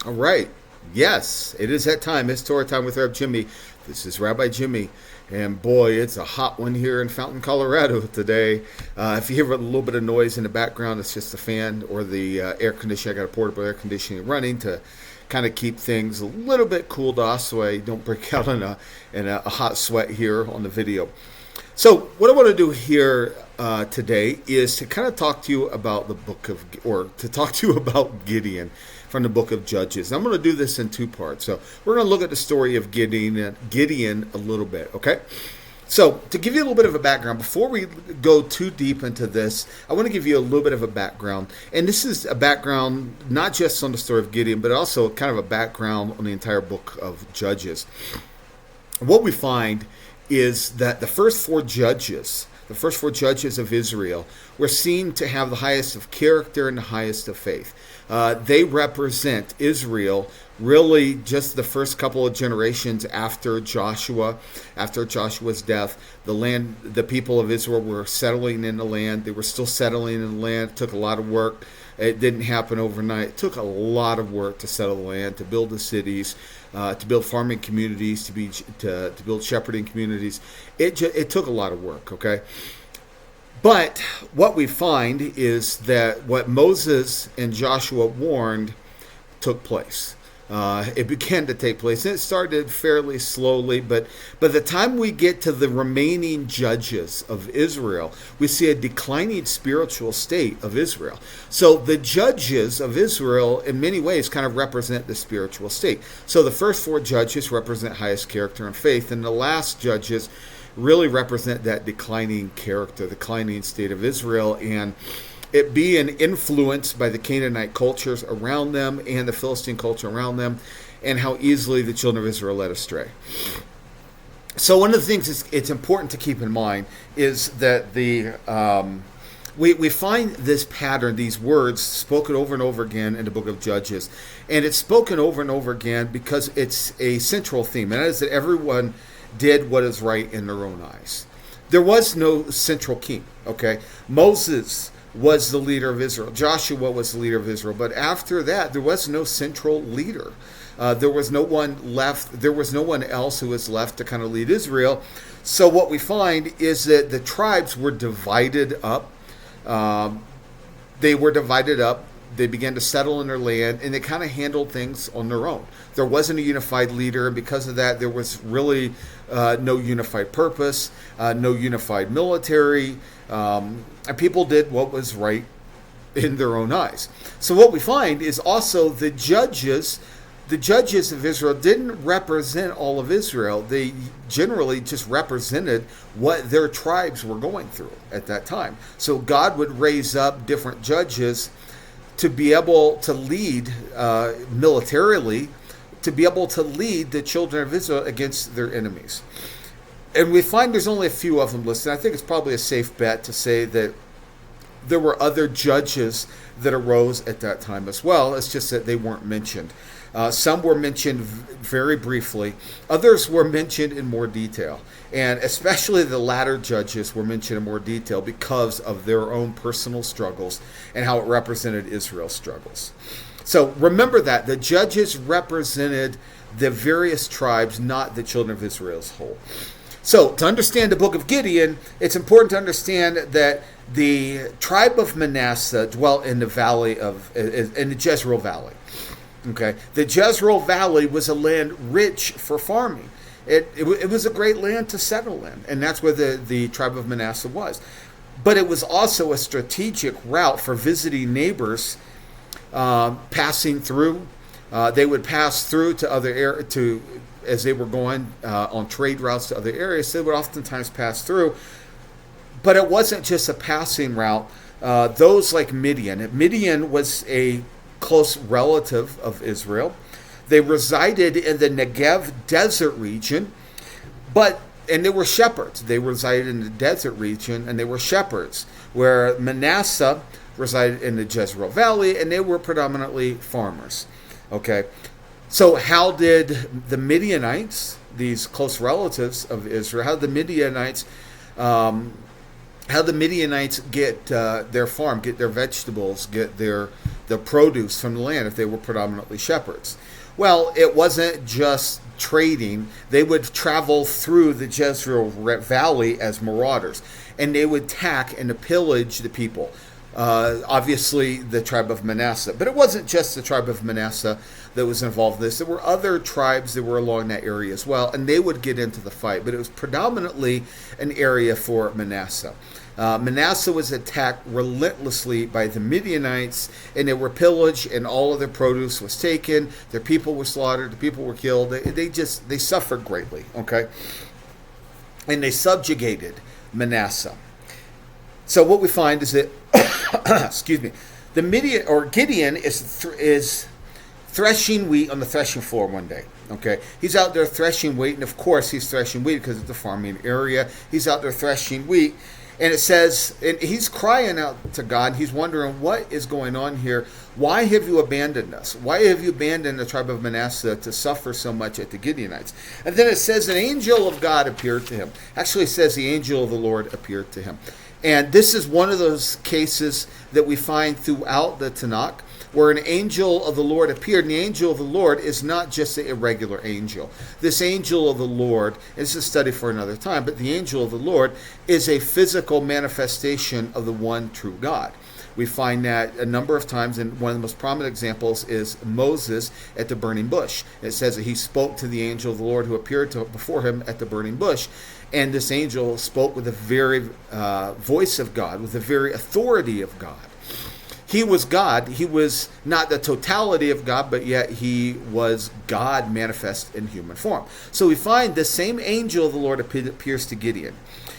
All right. Yes, it is that time. It's Torah time with Reb Jimmy. This is Rabbi Jimmy. And boy, it's a hot one here in Fountain, Colorado today. If you hear a little bit of noise in the background, it's just the fan or the air conditioning. I got a portable air conditioning running to kind of keep things a little bit cooled off so I don't break out in a hot sweat here on the video. So, what I want to do here today is to kind of talk to you about to talk to you about Gideon from the book of Judges. I'm going to do this in two parts. So, we're going to look at the story of Gideon a little bit, okay? So, to give you a little bit of a background, before we go too deep into this, I want to give you a little bit of a background. And this is a background not just on the story of Gideon, but also kind of a background on the entire book of Judges. What we find is that the first four judges of Israel were seen to have the highest of character and the highest of faith. They represent Israel really just the first couple of generations after Joshua's death. The people of Israel were settling in the land. They were still settling in the land. It took a lot of work. It didn't happen overnight. It took a lot of work to settle the land, to build the cities, to build farming communities, to build shepherding communities. It took a lot of work, okay? But what we find is that what Moses and Joshua warned took place. It began to take place. And it started fairly slowly, but by the time we get to the remaining judges of Israel, we see a declining spiritual state of Israel. So the judges of Israel, in many ways, kind of represent the spiritual state. So the first four judges represent highest character and faith, and the last judges really represent that declining character, declining state of Israel, and it being influenced by the Canaanite cultures around them and the Philistine culture around them, and how easily the children of Israel led astray. So one of the things it's important to keep in mind is that we find this pattern, these words spoken over and over again in the book of Judges, and it's spoken over and over again because it's a central theme, and that is that everyone did what is right in their own eyes. There was no central king, okay? Moses was the leader of Israel. Joshua was the leader of Israel. But after that, there was no central leader. There was no one left. There was no one else who was left to kind of lead Israel. So what we find is that the tribes were divided up. They were divided up. They began to settle in their land, and they kind of handled things on their own. There wasn't a unified leader, and because of that, there was really no unified purpose, no unified military, and people did what was right in their own eyes. So what we find is also the judges of Israel didn't represent all of Israel. They generally just represented what their tribes were going through at that time. So God would raise up different judges to be able to lead militarily, to be able to lead the children of Israel against their enemies. And we find there's only a few of them listed. I think it's probably a safe bet to say that there were other judges that arose at that time as well. It's just that they weren't mentioned. Some were mentioned very briefly. Others were mentioned in more detail. And especially the latter judges were mentioned in more detail because of their own personal struggles and how it represented Israel's struggles. So remember that. The judges represented the various tribes, not the children of Israel as a whole. So to understand the book of Gideon, it's important to understand that the tribe of Manasseh dwelt in the Jezreel Valley. Okay, the Jezreel Valley was a land rich for farming. It was a great land to settle in, and that's where the tribe of Manasseh was. But it was also a strategic route for visiting neighbors passing through. They would pass through to other areas as they were going on trade routes to other areas. They would oftentimes pass through. But it wasn't just a passing route. Those like Midian was a close relative of Israel. They resided in the Negev desert region, and they were shepherds. They resided in the desert region, and they were shepherds, where Manasseh resided in the Jezreel Valley, and they were predominantly farmers. Okay, so how did the Midianites, these close relatives of Israel, how did the Midianites get their farm, get their vegetables, get the the produce from the land if they were predominantly shepherds. Well, it wasn't just trading. They would travel through the Jezreel Valley as marauders, and they would attack and pillage the people. Obviously, the tribe of Manasseh. But it wasn't just the tribe of Manasseh that was involved in this. There were other tribes that were along that area as well, and they would get into the fight. But it was predominantly an area for Manasseh. Manasseh was attacked relentlessly by the Midianites, and they were pillaged, and all of their produce was taken. Their people were slaughtered. The people were killed. They suffered greatly. Okay, and they subjugated Manasseh. So what we find is that, excuse me, Gideon is threshing wheat on the threshing floor one day. Okay, he's out there threshing wheat, and of course he's threshing wheat because it's a farming area. He's out there threshing wheat. And it says, and he's crying out to God. He's wondering, what is going on here? Why have you abandoned us? Why have you abandoned the tribe of Manasseh to suffer so much at the Gideonites? And then it says an angel of God appeared to him. Actually, it says the angel of the Lord appeared to him. And this is one of those cases that we find throughout the Tanakh, where an angel of the Lord appeared. And the angel of the Lord is not just an irregular angel. This angel of the Lord, it's a study for another time, but the angel of the Lord is a physical manifestation of the one true God. We find that a number of times, and one of the most prominent examples is Moses at the burning bush. It says that he spoke to the angel of the Lord who appeared before him at the burning bush. And this angel spoke with the very voice of God, with the very authority of God. He was God. He was not the totality of God, but yet he was God manifest in human form. So we find the same angel of the Lord appears to Gideon.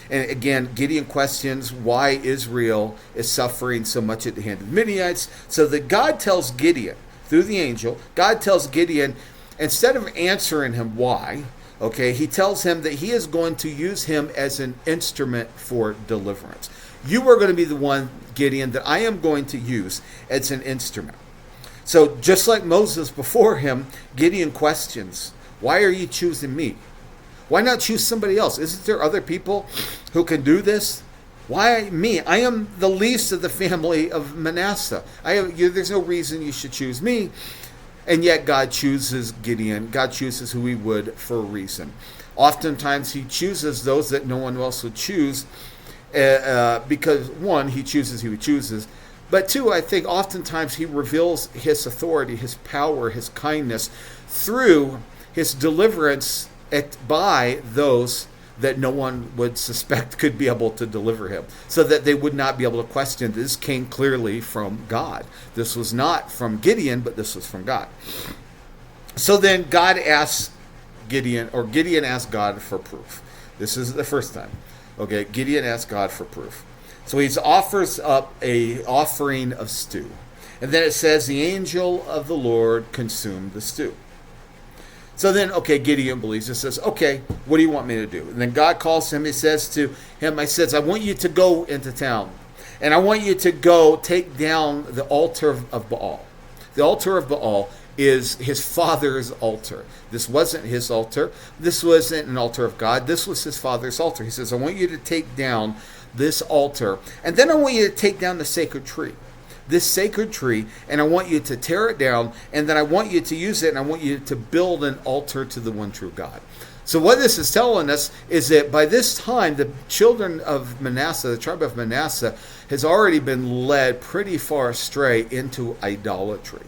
And again, Gideon questions why Israel is suffering so much at the hand of the Midianites. So that God tells Gideon, through the angel, God tells Gideon, instead of answering him why, okay, he tells him that he is going to use him as an instrument for deliverance. You are going to be the one, Gideon, that I am going to use as an instrument. So just like Moses before him, Gideon questions, why are you choosing me? Why not choose somebody else? Isn't there other people who can do this? Why me? I am the least of the family of Manasseh. There's no reason you should choose me. And yet God chooses Gideon. God chooses who he would for a reason. Oftentimes he chooses those that no one else would choose because, one, he chooses who he chooses. But two, I think oftentimes he reveals his authority, his power, his kindness through his deliverance by those that no one would suspect could be able to deliver him, so that they would not be able to question. This came clearly from God. This was not from Gideon, but this was from God. So then God asks Gideon, or Gideon asks God for proof. This is the first time. Okay, Gideon asks God for proof. So he offers up a offering of stew. And then it says the angel of the Lord consumed the stew. So then, okay, Gideon believes and says, okay, what do you want me to do? And then God calls him. He says to him, I want you to go into town. And I want you to go take down the altar of Baal. The altar of Baal is his father's altar. This wasn't his altar. This wasn't an altar of God. This was his father's altar. He says, I want you to take down this altar. And then I want you to take down the sacred tree. This sacred tree, and I want you to tear it down, and then I want you to use it, and I want you to build an altar to the one true God. So what this is telling us is that by this time, the children of Manasseh, the tribe of Manasseh, has already been led pretty far astray into idolatry.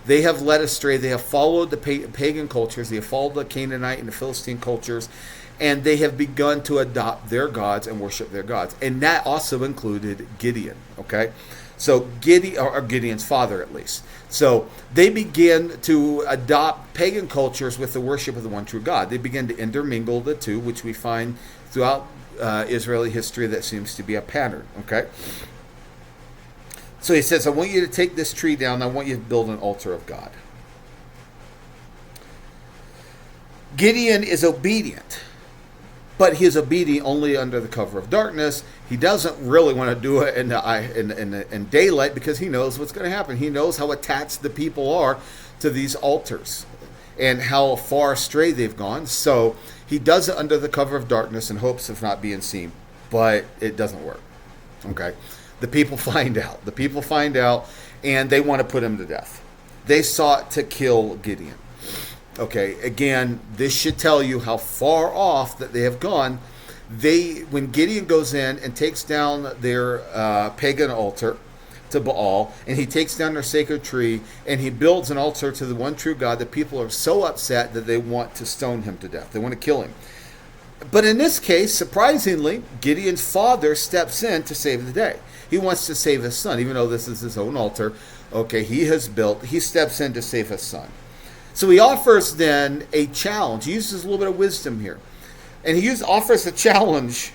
They have led astray. They have followed the pagan cultures. They have followed the Canaanite and the Philistine cultures, and they have begun to adopt their gods and worship their gods. And that also included Gideon, okay? So Gideon, or Gideon's father at least. So they begin to adopt pagan cultures with the worship of the one true God. They begin to intermingle the two, which we find throughout Israeli history. That seems to be a pattern, okay? So he says, I want you to take this tree down. I want you to build an altar of God. Gideon is obedient, but he is obedient only under the cover of darkness. He doesn't really want to do it in daylight because he knows what's going to happen. He knows how attached the people are to these altars and how far astray they've gone. So he does it under the cover of darkness in hopes of not being seen, but it doesn't work. Okay. The people find out. The people find out, and they want to put him to death. They sought to kill Gideon. Okay, again, this should tell you how far off that they have gone. When Gideon goes in and takes down their pagan altar to Baal, and he takes down their sacred tree, and he builds an altar to the one true God, the people are so upset that they want to stone him to death. They want to kill him. But in this case, surprisingly, Gideon's father steps in to save the day. He wants to save his son, even though this is his own altar. Okay, he steps in to save his son. So he offers then a challenge. He uses a little bit of wisdom here. And he offers a challenge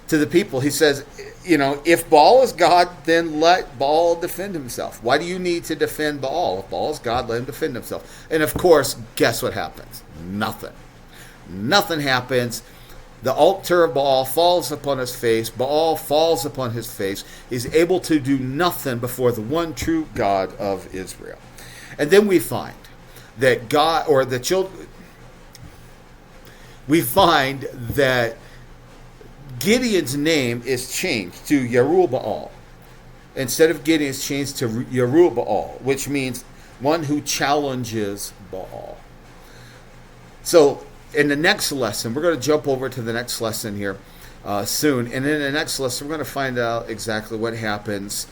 to the people. He says, if Baal is God, then let Baal defend himself. Why do you need to defend Baal? If Baal is God, let him defend himself. And of course, guess what happens? Nothing. Nothing happens. The altar of Baal falls upon his face. Baal falls upon his face. He's able to do nothing before the one true God of Israel. And then we find that God, or the children, we find that Gideon's name is changed to Yerubbaal. Instead of Gideon, it's changed to Yerubbaal, which means one who challenges Baal. So in the next lesson, we're going to jump over to the next lesson here soon. And in the next lesson, we're going to find out exactly what happens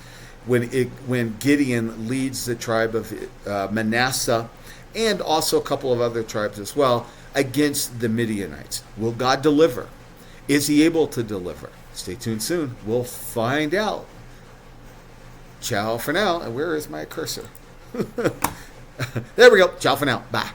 when Gideon leads the tribe of Manasseh, and also a couple of other tribes as well, against the Midianites. Will God deliver? Is he able to deliver? Stay tuned soon. We'll find out. Ciao for now. And where is my cursor? There we go. Ciao for now. Bye.